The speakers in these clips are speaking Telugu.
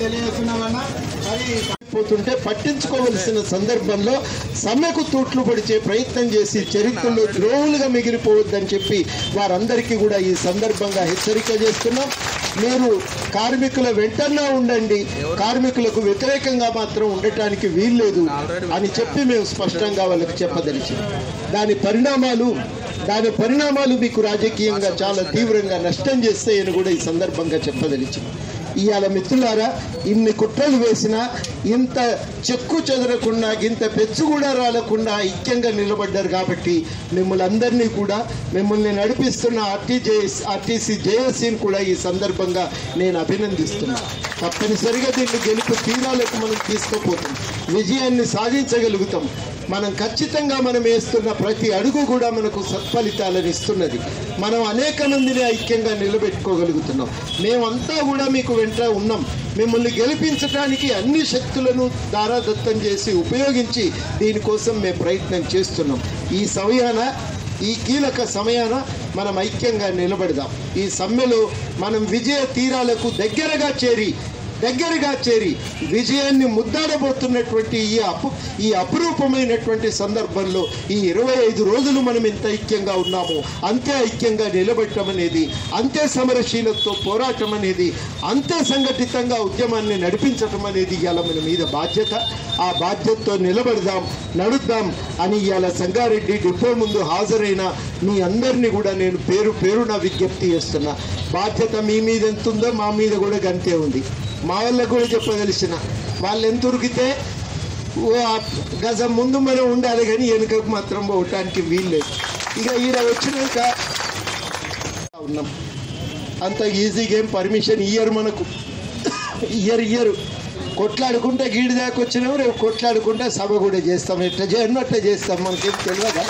తెలియజేస్తున్నామన్నా. మరి పోతుంటే పట్టించుకోవలసిన సందర్భంలో సమ్మెకు తూట్లు పొడిచే ప్రయత్నం చేసి చరిత్రలో ద్రోహులుగా మిగిలిపోవద్దని చెప్పి వారందరికీ కూడా ఈ సందర్భంగా హెచ్చరిక చేస్తున్నాం. మీరు కార్మికుల వెంటన్నా ఉండండి, కార్మికులకు వ్యతిరేకంగా మాత్రం ఉండటానికి వీల్లేదు అని చెప్పి మేము స్పష్టంగా వాళ్ళకి చెప్పదలిచాం. దాని పరిణామాలు మీకు రాజకీయంగా చాలా తీవ్రంగా నష్టం చేస్తాయని కూడా ఈ సందర్భంగా చెప్పదలిచాం. ఇవాళ మిత్రులారా, ఇన్ని కుట్రలు వేసినా, ఇంత చెక్కు చెదరకుండా, ఇంత పెచ్చు కూడా రాలకుండా ఐక్యంగా నిలబడ్డారు కాబట్టి మిమ్మల్ని నడిపిస్తున్న ఆర్టీసీ జేఏసీని కూడా ఈ సందర్భంగా నేను అభినందిస్తున్నాను. తప్పనిసరిగా దీన్ని గెలుపు తీరాలకు మనం తీసుకుపోతాం, విజయాన్ని సాధించగలుగుతాం. మనం ఖచ్చితంగా మనం వేస్తున్న ప్రతి అడుగు కూడా మనకు సత్ఫలితాలను ఇస్తున్నది. మనం అనేక మందిని ఐక్యంగా నిలబెట్టుకోగలుగుతున్నాం. మేమంతా కూడా మీకు వెంట ఉన్నాం. మిమ్మల్ని గెలిపించడానికి అన్ని శక్తులను దారాదత్తం చేసి ఉపయోగించి దీనికోసం మేము ప్రయత్నం చేస్తున్నాం. ఈ కీలక సమయాన మనం ఐక్యంగా నిలబడదాం. ఈ సమ్మెలో మనం విజయ తీరాలకు దగ్గరగా చేరి విజయాన్ని ముద్దాడబోతున్నటువంటి ఈ అపురూపమైనటువంటి సందర్భంలో ఈ 25 రోజులు మనం ఎంత ఐక్యంగా ఉన్నామో అంతే ఐక్యంగా నిలబడటం అనేది, అంతే సమరశీలతో పోరాటం అనేది, అంతే సంఘటితంగా ఉద్యమాన్ని నడిపించటం అనేది ఇవాళ మన మీద బాధ్యత. ఆ బాధ్యతతో నడుద్దాం అని ఇవాళ సంగారెడ్డి డిపో ముందు హాజరైన మీ అందరినీ కూడా నేను పేరున విజ్ఞప్తి చేస్తున్నా. బాధ్యత మీ మీద ఎంత ఉందో మా మీద కూడా గంతే ఉంది. మా వాళ్ళకు కూడా చెప్పదలిసిన, వాళ్ళు ఎంత ఉరికితే గజం ముందు మనం ఉండాలి కానీ వెనుకకు మాత్రం పోవటానికి వీల్లేదు. ఇక ఈడ వచ్చినాక ఉన్నాం, అంత ఈజీగా ఏం పర్మిషన్ ఇయ్యరు మనకు. ఇయ్యరు కొట్లాడుకుంటే గీడి దాకా వచ్చినాము, రేపు కొట్లాడుకుంటే సభ కూడా చేస్తాం. ఎట్లా చేయను అట్లా చేస్తాం, మనకేం తెలియదా?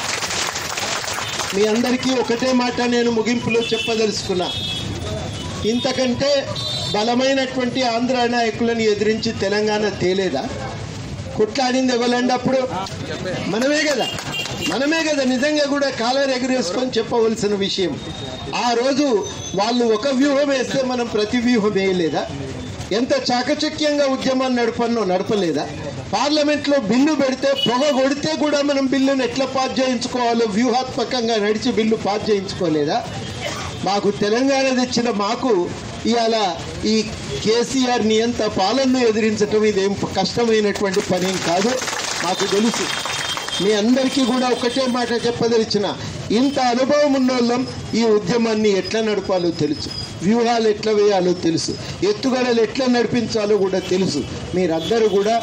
మీ అందరికీ ఒకటే మాట నేను ముగింపులో చెప్పదలుచుకున్నా. ఇంతకంటే బలమైనటువంటి ఆంధ్ర నాయకులను ఎదిరించి తెలంగాణ తేలేదా? కొట్లాడింది ఎవరండి? అప్పుడు మనమే కదా నిజంగా కూడా కాలర్ ఎగరేసుకొని చెప్పవలసిన విషయం. ఆ రోజు వాళ్ళు ఒక వ్యూహం వేస్తే మనం ప్రతి వ్యూహం వేయలేదా? ఎంత చాకచక్యంగా ఉద్యమాన్ని నడపలేదా? పార్లమెంట్లో బిల్లు పెడితే పొగ కొడితే కూడా మనం బిల్లును ఎట్లా పాస్ చేయించుకోవాలో వ్యూహాత్మకంగా నడిచి బిల్లు పాస్ చేయించుకోలేదా? మాకు తెలంగాణ తెచ్చిన మాకు ఇవాళ ఈ కేసీఆర్ నియంత పాలనను ఎదిరించటం ఇదేం కష్టమైనటువంటి పని కాదు, మాకు తెలుసు. మీ అందరికీ కూడా ఒకటే మాట చెప్పదలిచిన, ఇంత అనుభవం ఉన్నోళ్ళం ఈ ఉద్యమాన్ని ఎట్లా నడపాలో తెలుసు, వ్యూహాలు ఎట్లా వేయాలో తెలుసు, ఎత్తుగడలు ఎట్లా నడిపించాలో కూడా తెలుసు. మీరందరూ కూడా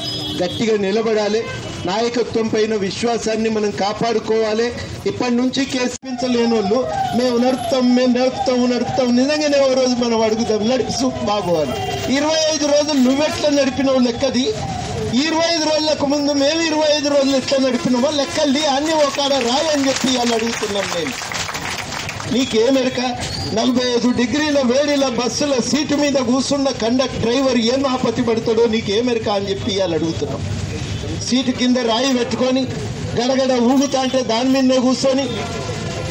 గట్టిగా నిలబడాలి. నాయకత్వం పైన విశ్వాసాన్ని మనం కాపాడుకోవాలి. ఇప్పటి నుంచి కేసుపించలేని వాళ్ళు మేము నడుపుతాం నిజంగానే ఓ రోజు మనం అడుగుతాం, నడిపి బాగోవాలి. 25 రోజులు నువ్వెట్లా నడిపినావు లెక్కది, 25 రోజులకు ముందు మేము 25 రోజులు ఎట్లా నడిపినామో లెక్కల్ది అన్ని ఒకడ రాయని చెప్పి వాళ్ళు అడుగుతున్నాం. నేను నీకేమెరక 45 డిగ్రీల వేడిల బస్సుల సీటు మీద కూర్చున్న డ్రైవర్ ఏం ఆపత్తి పడతాడో నీకేమెరక అని చెప్పి వాళ్ళు అడుగుతున్నాం. సీటు కింద రాయి పెట్టుకొని గడగడ ఊగుతా అంటే దాని మీదనే కూర్చొని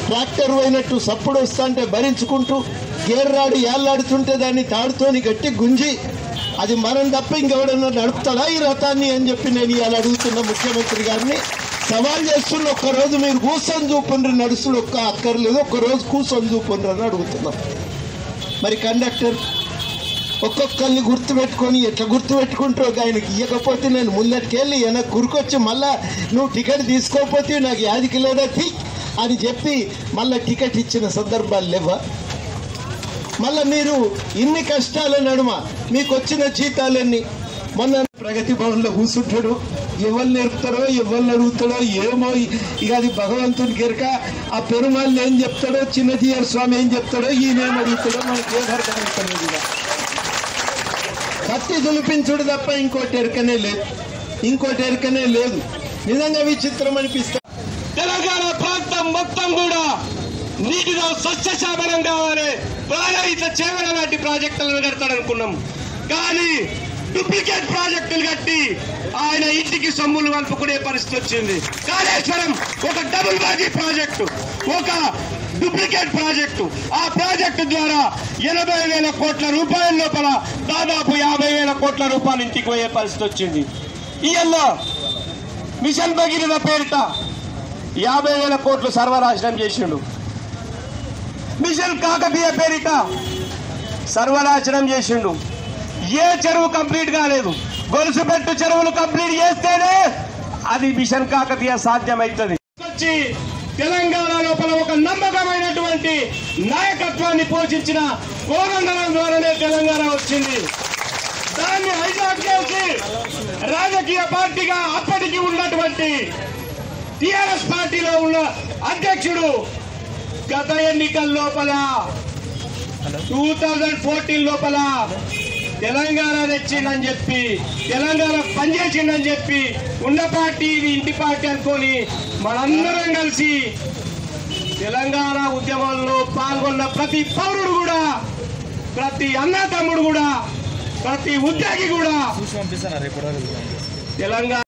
ట్రాక్టర్ పోయినట్టు సప్పుడు వస్తా అంటే భరించుకుంటూ గేర్ రాడు ఏళ్లాడుతుంటే దాన్ని తాడుతోని గట్టి గుంజి అది మనం తప్ప ఇంకెవడన్నా నడుపుతాడా ఈ రథాన్ని అని చెప్పి నేను ఇవాళ అడుగుతున్న ముఖ్యమంత్రి గారిని సవాల్ చేస్తున్న. ఒక్కరోజు మీరు కూర్చొని చూపండి, నడుస్తుడు అక్కర్లేదు, ఒక్కరోజు కూర్చొని చూపండి అని అడుగుతున్నాం. మరి కండక్టర్ ఒక్కొక్కరిని గుర్తుపెట్టుకొని ఎట్లా గుర్తుపెట్టుకుంటావు, ఆయనకి ఇవ్వకపోతే నేను ముందటికెళ్ళి వెనక్కి కురుకొచ్చి మళ్ళా నువ్వు టికెట్ తీసుకోకపోతే నాకు యాదికి లేదా అని చెప్పి మళ్ళీ టికెట్ ఇచ్చిన సందర్భాలు లేవా? మళ్ళీ మీరు ఇన్ని కష్టాల నడుమ మీకు వచ్చిన జీతాలన్నీ మొన్న ప్రగతి భవన్లో కూర్చుంటాడు, ఎవరు నేర్పుతారో ఎవరు అడుగుతాడో ఏమో, ఇక అది భగవంతునికి ఎరక. ఆ పెరుమాళ్ళు ఏం చెప్తాడో, చిన్నజీయర్ స్వామి ఏం చెప్తాడో, ఈయనేం అడుగుతాడో మనకి ఏం అర్థమవుతుంది. కత్తి దులిపించుడు తప్ప ఇంకోటి ఎరకనే లేదు. నిజంగా విచిత్రం అనిపిస్తా. తెలంగాణ ప్రాంతం మొత్తం కూడా నీటిలో స్వచ్ఛశామనం కావాలి, ప్రాణహిత చేవల లాంటి ప్రాజెక్టులను కడతాడనుకున్నాం. కానీ డూప్లికేట్ ప్రాజెక్టులు కట్టి ఆయన ఇంటికి సొమ్ములు కలుపుకునే పరిస్థితి వచ్చింది. కాళేశ్వరం ఒక డబుల్ బాజీ ప్రాజెక్టు, ఒక డూప్లికేట్ ప్రాజెక్టు. ఆ ప్రాజెక్టు ద్వారా 80,000 కోట్ల రూపాయల లోపల దాదాపు 50,000 కోట్ల రూపాయలు ఇంటికి పోయే పరిస్థితి వచ్చింది. ఇవాళ మిషన్ భగీరథ పేరిట 50,000 కోట్లు సర్వనాశనం చేసిండు. మిషన్ కాకతీయ పేరిట సర్వనాశనం చేసిండు. ఏ చెరువు కంప్లీట్ కాలేదు. గొలుసుపెట్టు చెరువులు కంప్లీట్ చేస్తేనే అది మిషన్ కాకతీయ సాధ్యమవుతుంది. వచ్చి తెలంగాణ లోపల ఒక నమ్మకమైనటువంటి నాయకత్వాన్ని పోషించిన కోదండరాం ద్వారానే తెలంగాణ వచ్చింది. దాన్ని హైజాక్ చేసి రాజకీయ పార్టీగా అప్పటికి ఉన్నటువంటి టిఆర్ఎస్ పార్టీలో ఉన్న అధ్యక్షుడు గత ఎన్నికల లోపల 2014 లోపల తెలంగాణ తెచ్చిందని చెప్పి, తెలంగాణ పనిచేసిందని చెప్పి ఉన్న పార్టీ ఇది ఇంటి పార్టీ అనుకొని మనందరం కలిసి తెలంగాణ ఉద్యమంలో పాల్గొన్న ప్రతి పౌరుడు కూడా, ప్రతి అన్న తమ్ముడు కూడా, ప్రతి ఉద్యోగి కూడా తెలంగాణ